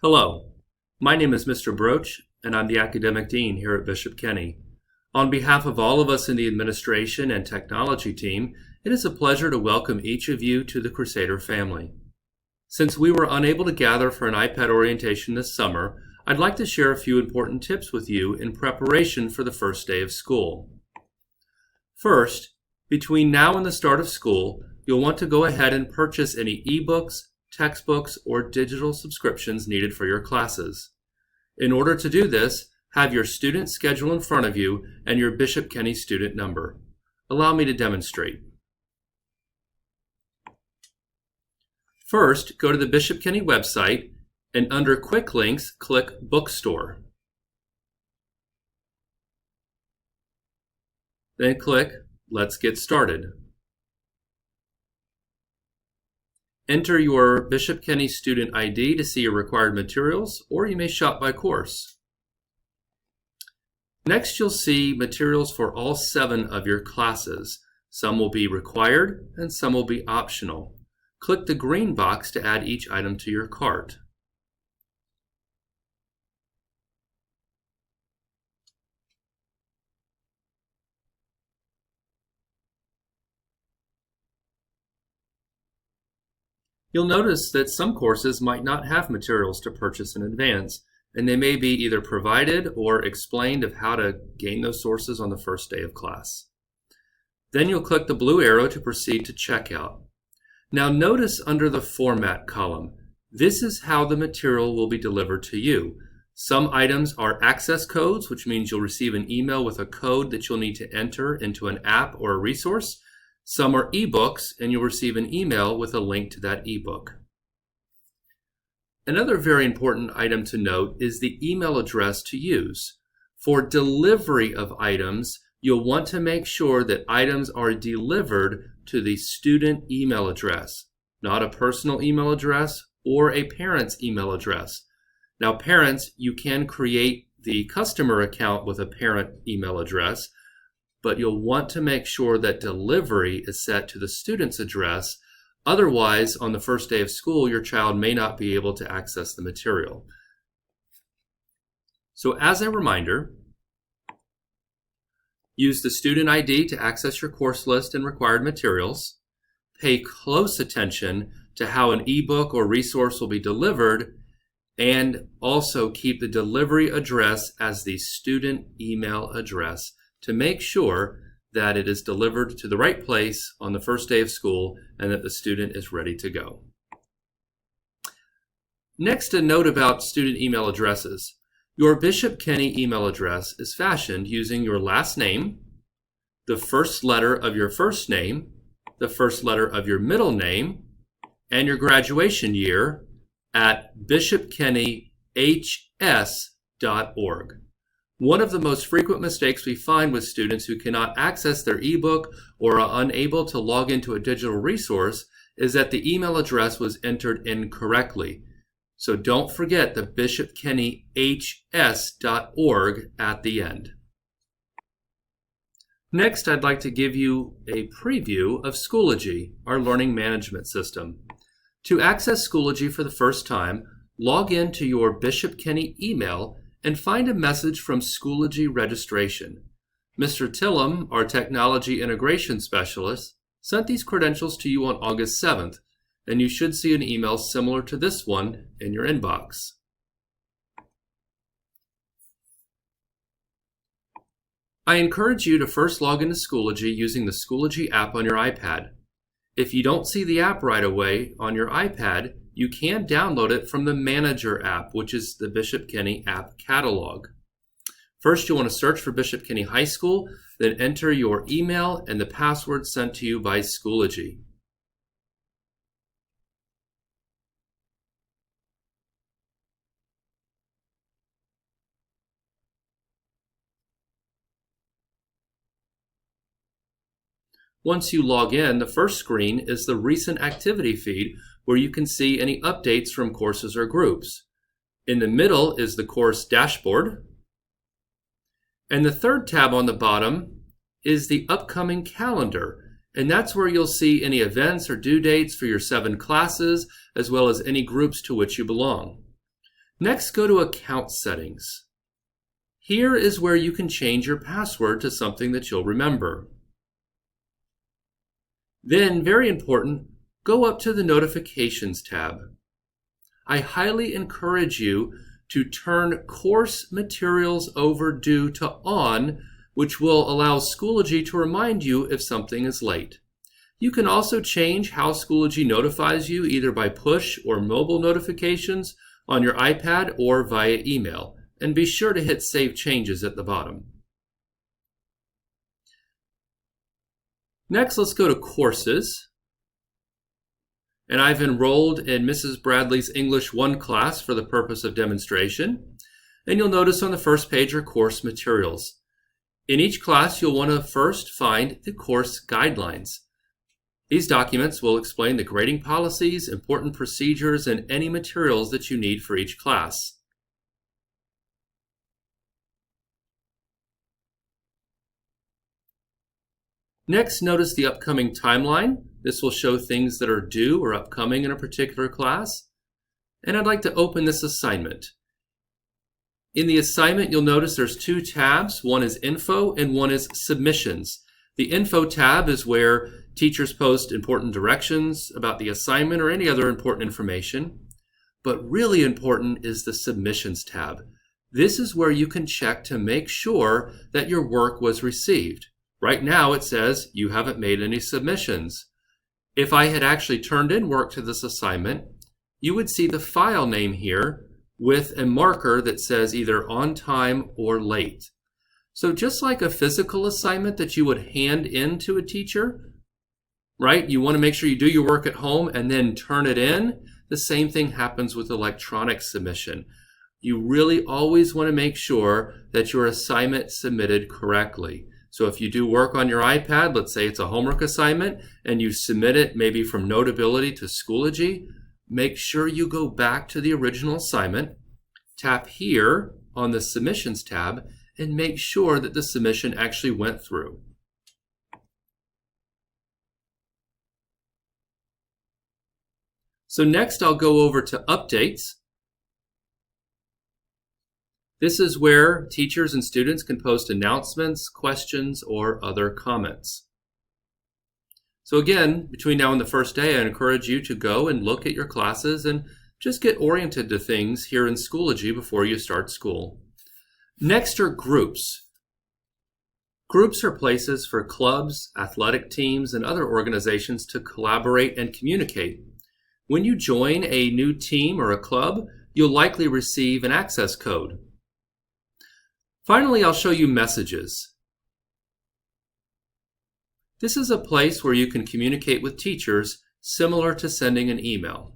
Hello, my name is Mr. Broach, and I'm the Academic Dean here at Bishop Kenny. On behalf of all of us in the administration and technology team, it is a pleasure to welcome each of you to the Crusader family. Since we were unable to gather for an iPad orientation this summer, I'd like to share a few important tips with you in preparation for the first day of school. First, between now and the start of school, you'll want to go ahead and purchase any ebooks, textbooks, or digital subscriptions needed for your classes. In order to do this, have your student schedule in front of you and your Bishop Kenny student number. Allow me to demonstrate. First, go to the Bishop Kenny website and under Quick Links, click Bookstore. Then click Let's Get Started. Enter your Bishop Kenny student ID to see your required materials, or you may shop by course. Next, you'll see materials for all 7 of your classes. Some will be required and some will be optional. Click the green box to add each item to your cart. You'll notice that some courses might not have materials to purchase in advance, and they may be either provided or explained of how to gain those sources on the first day of class. Then you'll click the blue arrow to proceed to checkout. Now notice under the Format column, this is how the material will be delivered to you. Some items are access codes, which means you'll receive an email with a code that you'll need to enter into an app or a resource. Some are ebooks, and you'll receive an email with a link to that ebook. Another very important item to note is the email address to use. For delivery of items, you'll want to make sure that items are delivered to the student email address, not a personal email address or a parent's email address. Now, parents, you can create the customer account with a parent email address, but you'll want to make sure that delivery is set to the student's address. Otherwise, on the first day of school, your child may not be able to access the material. So as a reminder, use the student ID to access your course list and required materials. Pay close attention to how an ebook or resource will be delivered, and also keep the delivery address as the student email address to make sure that it is delivered to the right place on the first day of school and that the student is ready to go. Next, a note about student email addresses. Your Bishop Kenny email address is fashioned using your last name, the first letter of your first name, the first letter of your middle name, and your graduation year at bishopkennyhs.org. One of the most frequent mistakes we find with students who cannot access their ebook or are unable to log into a digital resource is that the email address was entered incorrectly. So don't forget the bishopkennyhs.org at the end. Next, I'd like to give you a preview of Schoology, our learning management system. To access Schoology for the first time, log in to your Bishop Kenny email and find a message from Schoology registration. Mr. Tillum, our technology integration specialist, sent these credentials to you on August 7th, and you should see an email similar to this one in your inbox. I encourage you to first log into Schoology using the Schoology app on your iPad. If you don't see the app right away on your iPad, you can download it from the Manager app, which is the Bishop Kenny app catalog. First, you'll want to search for Bishop Kenny High School, then enter your email and the password sent to you by Schoology. Once you log in, the first screen is the recent activity feed where you can see any updates from courses or groups. In the middle is the course dashboard. And the third tab on the bottom is the upcoming calendar. And that's where you'll see any events or due dates for your 7 classes, as well as any groups to which you belong. Next, go to Account Settings. Here is where you can change your password to something that you'll remember. Then, very important, go up to the Notifications tab. I highly encourage you to turn Course Materials Overdue to On, which will allow Schoology to remind you if something is late. You can also change how Schoology notifies you either by push or mobile notifications on your iPad or via email, and be sure to hit Save Changes at the bottom. Next, let's go to Courses. And I've enrolled in Mrs. Bradley's English 1 class for the purpose of demonstration. And you'll notice on the first page are course materials. In each class, you'll want to first find the course guidelines. These documents will explain the grading policies, important procedures, and any materials that you need for each class. Next, notice the upcoming timeline. This will show things that are due or upcoming in a particular class. And I'd like to open this assignment. In the assignment, you'll notice there's 2 tabs. One is Info and one is Submissions. The Info tab is where teachers post important directions about the assignment or any other important information. But really important is the Submissions tab. This is where you can check to make sure that your work was received. Right now it says you haven't made any submissions. If I had actually turned in work to this assignment, you would see the file name here with a marker that says either on time or late. So just like a physical assignment that you would hand in to a teacher, right? You want to make sure you do your work at home and then turn it in. The same thing happens with electronic submission. You really always want to make sure that your assignment submitted correctly. So if you do work on your iPad, let's say it's a homework assignment, and you submit it maybe from Notability to Schoology, make sure you go back to the original assignment, tap here on the Submissions tab, and make sure that the submission actually went through. So next I'll go over to Updates. This is where teachers and students can post announcements, questions, or other comments. So again, between now and the first day, I encourage you to go and look at your classes and just get oriented to things here in Schoology before you start school. Next are groups. Groups are places for clubs, athletic teams, and other organizations to collaborate and communicate. When you join a new team or a club, you'll likely receive an access code. Finally, I'll show you messages. This is a place where you can communicate with teachers similar to sending an email.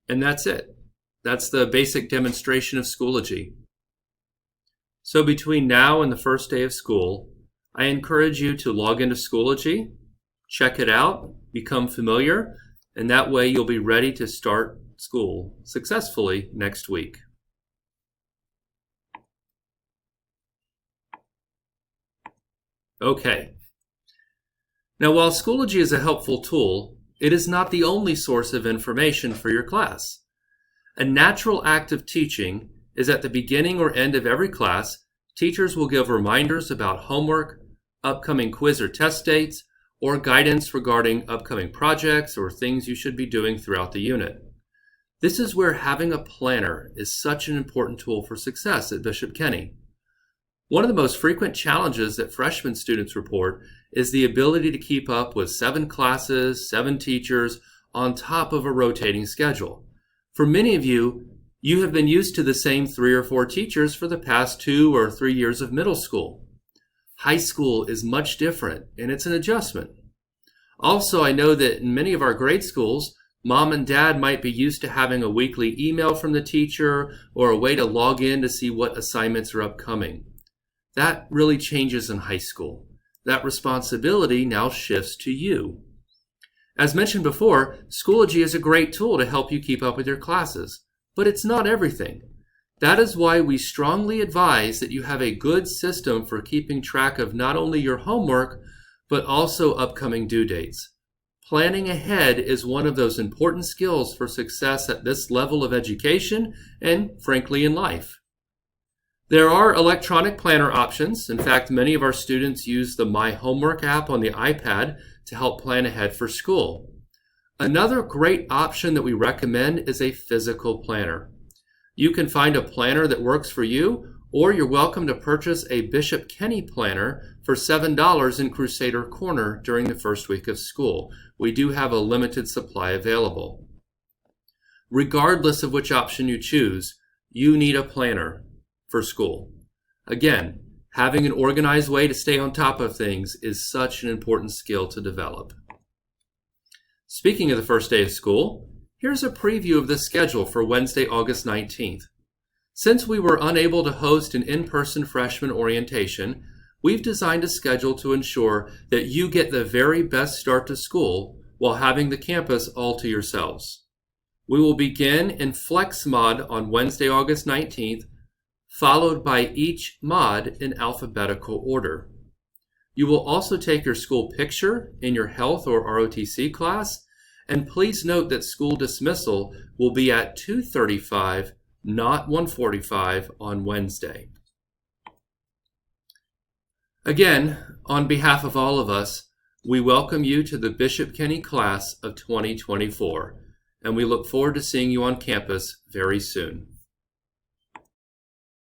And that's it. That's the basic demonstration of Schoology. So between now and the first day of school, I encourage you to log into Schoology, check it out, become familiar, and that way you'll be ready to start school successfully next week. Okay. Now, while Schoology is a helpful tool, it is not the only source of information for your class. A natural act of teaching is at the beginning or end of every class, teachers will give reminders about homework, upcoming quiz or test dates, or guidance regarding upcoming projects or things you should be doing throughout the unit. This is where having a planner is such an important tool for success at Bishop Kenny. One of the most frequent challenges that freshman students report is the ability to keep up with 7 classes, 7 teachers, on top of a rotating schedule. For many of you, you have been used to the same 3 or 4 teachers for the past 2 or 3 years of middle school. High school is much different, and it's an adjustment. Also, I know that in many of our grade schools, mom and dad might be used to having a weekly email from the teacher or a way to log in to see what assignments are upcoming. That really changes in high school. That responsibility now shifts to you. As mentioned before, Schoology is a great tool to help you keep up with your classes, but it's not everything. That is why we strongly advise that you have a good system for keeping track of not only your homework, but also upcoming due dates. Planning ahead is one of those important skills for success at this level of education and, frankly, in life. There are electronic planner options. In fact, many of our students use the My Homework app on the iPad to help plan ahead for school. Another great option that we recommend is a physical planner. You can find a planner that works for you, or you're welcome to purchase a Bishop Kenny planner for $7 in Crusader Corner during the first week of school. We do have a limited supply available. Regardless of which option you choose, you need a planner for school. Again, having an organized way to stay on top of things is such an important skill to develop. Speaking of the first day of school, here's a preview of the schedule for Wednesday, August 19th. Since we were unable to host an in-person freshman orientation, we've designed a schedule to ensure that you get the very best start to school while having the campus all to yourselves. We will begin in Flex Mod on Wednesday, August 19th, followed by each mod in alphabetical order. You will also take your school picture in your health or ROTC class, and please note that school dismissal will be at 2:35, not 1:45 on Wednesday. Again, on behalf of all of us, we welcome you to the Bishop Kenny class of 2024, and we look forward to seeing you on campus very soon.